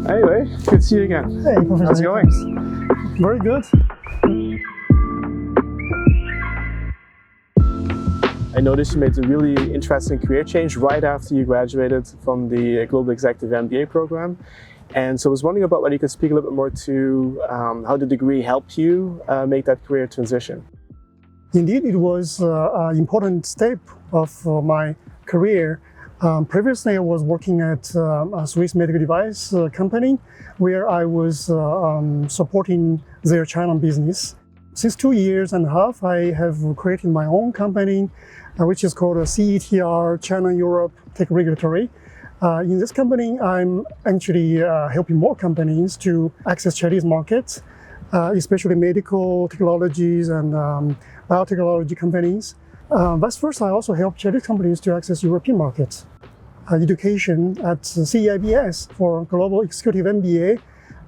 Anyway, good to see you again. Hey, Professor. How's it going? Very good. I noticed you made a really interesting career change right after you graduated from the Global Executive MBA program. And so I was wondering about whether you could speak a little bit more to how the degree helped you make that career transition. Indeed, it was an important step of my career. Previously, I was working at a Swiss medical device company where I was supporting their China business. Since 2.5 years, I have created my own company, which is called CETR, China Europe Tech Regulatory. In this company, I'm actually helping more companies to access Chinese markets, especially medical technologies and biotechnology companies. Vice versa, I also help Chinese companies to access European markets. Education at CEIBS for Global Executive MBA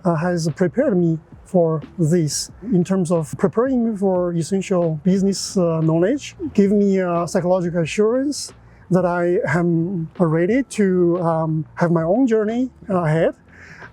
has prepared me for this in terms of preparing me for essential business knowledge, give me a psychological assurance that I am ready to have my own journey ahead,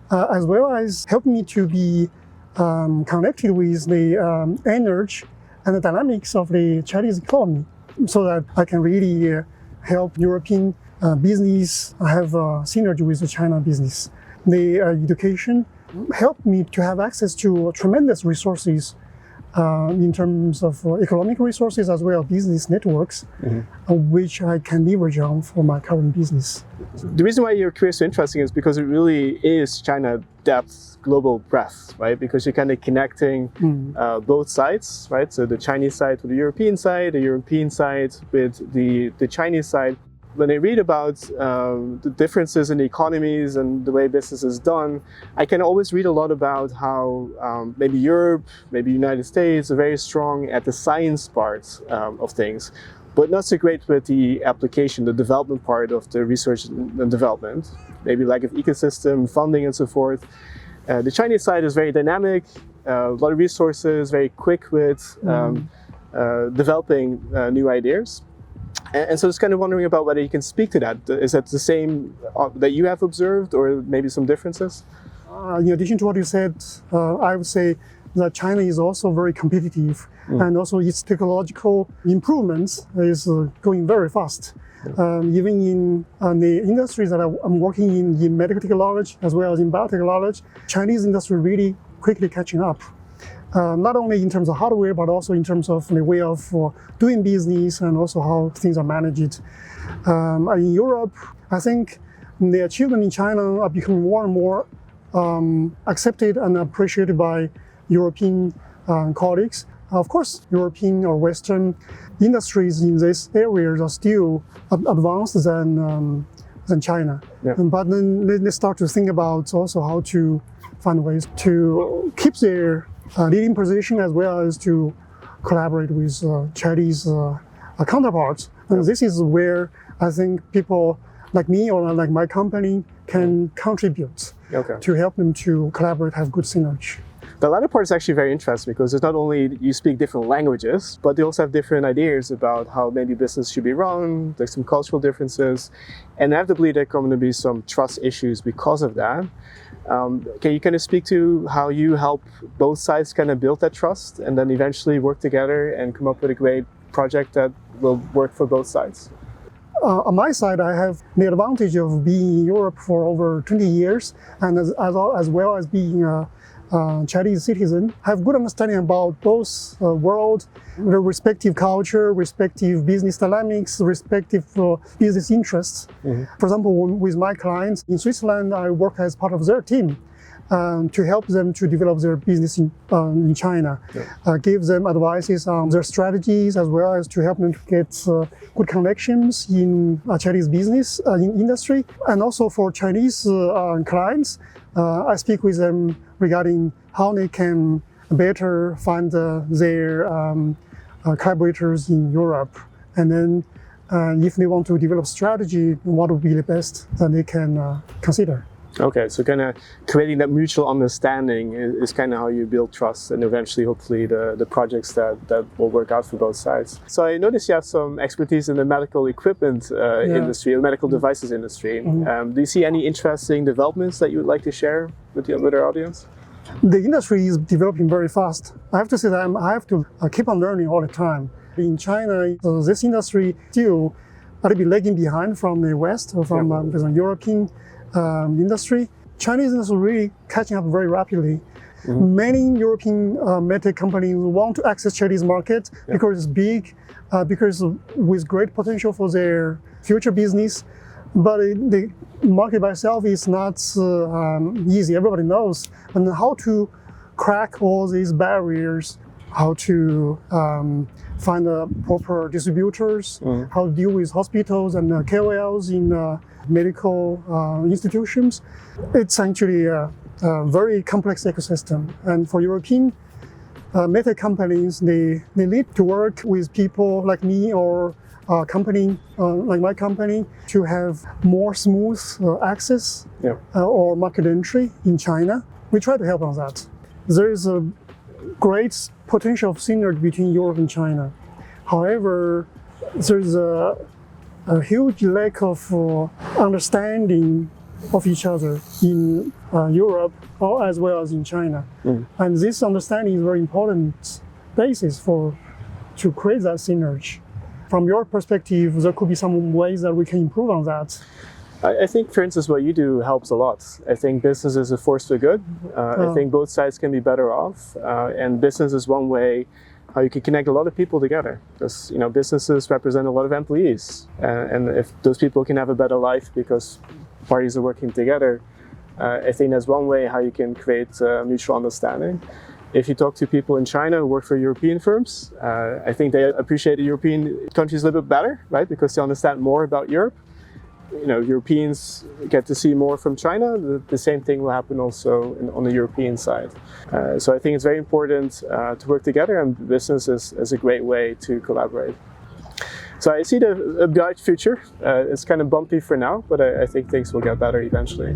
as well as help me to be connected with the energy and the dynamics of the Chinese economy so that I can really help European business have a synergy with the China business. The education helped me to have access to tremendous resources in terms of economic resources as well as business networks, which I can leverage on for my current business. The reason why your career is so interesting is because it really is China depth, global breadth, right? Because you're kind of connecting both sides, right? So the Chinese side with the European side with the Chinese side. When I read about the differences in the economies and the way business is done, I can always read a lot about how maybe Europe, maybe United States are very strong at the science part of things, but not so great with the application, the development part of the research and development, maybe lack of ecosystem, funding and so forth. The Chinese side is very dynamic, a lot of resources, very quick with developing new ideas. And so I was kind of wondering about whether you can speak to that. Is that the same that you have observed or maybe some differences? In addition to what you said, I would say that China is also very competitive and also its technological improvements is going very fast. Even in the industries that I'm working in medical technology as well as in biotechnology, Chinese industry really quickly catching up. Not only in terms of hardware, but also in terms of the way of doing business and also how things are managed. In Europe, I think the achievement in China are becoming more and more accepted and appreciated by European colleagues. Of course, European or Western industries in these areas are still advanced than China. Yeah. But then they start to think about also how to find ways to keep their leading position as well as to collaborate with Chinese counterparts. And this is where I think people like me or like my company can contribute to help them to collaborate, have good synergy. The latter part is actually very interesting because it's not only you speak different languages, but they also have different ideas about how maybe business should be run. There's some cultural differences. And inevitably there are going to be some trust issues because of that. Can you kind of speak to how you help both sides kind of build that trust and then eventually work together and come up with a great project that will work for both sides? On my side, I have the advantage of being in Europe for over 20 years and as well as being a Chinese citizen, have good understanding about both world, their respective culture, respective business dynamics, respective business interests. For example, with my clients in Switzerland, I work as part of their team to help them to develop their business in China, give them advices on their strategies as well as to help them to get good connections in Chinese business industry. And also for Chinese clients, I speak with them regarding how they can better find their collaborators in Europe. And then if they want to develop strategy, what would be the best that they can consider. Okay, so kind of creating that mutual understanding is kind of how you build trust and eventually, hopefully, the projects that will work out for both sides. So I noticed you have some expertise in the medical equipment industry, the medical devices industry. Do you see any interesting developments that you would like to share with our audience? The industry is developing very fast. I have to say that I have to keep on learning all the time. In China, this industry still a little bit lagging behind from the West or from the European industry. Chinese industry really catching up very rapidly. Many European medtech companies want to access Chinese market because it's big, because with great potential for their future business. But the market by itself is not easy. Everybody knows. And how to crack all these barriers, how to find the proper distributors, how to deal with hospitals and KOLs in medical institutions. It's actually a very complex ecosystem. And for European medtech companies, they need to work with people like me or a company like my company to have more smooth access or market entry in China. We try to help on that. There is a great potential of synergy between Europe and China. However, there's a huge lack of understanding of each other in Europe as well as in China. And this understanding is a very important basis to create that synergy. From your perspective, there could be some ways that we can improve on that. I think, for instance, what you do helps a lot. I think business is a force for good. I think both sides can be better off. And business is one way how you can connect a lot of people together. Because businesses represent a lot of employees. And if those people can have a better life because parties are working together, I think that's one way how you can create mutual understanding. If you talk to people in China who work for European firms, I think they appreciate the European countries a little bit better, right? Because they understand more about Europe. Europeans get to see more from China. The same thing will happen also on the European side. So I think it's very important to work together, and business is a great way to collaborate. So I see a bright future. It's kind of bumpy for now, but I think things will get better eventually.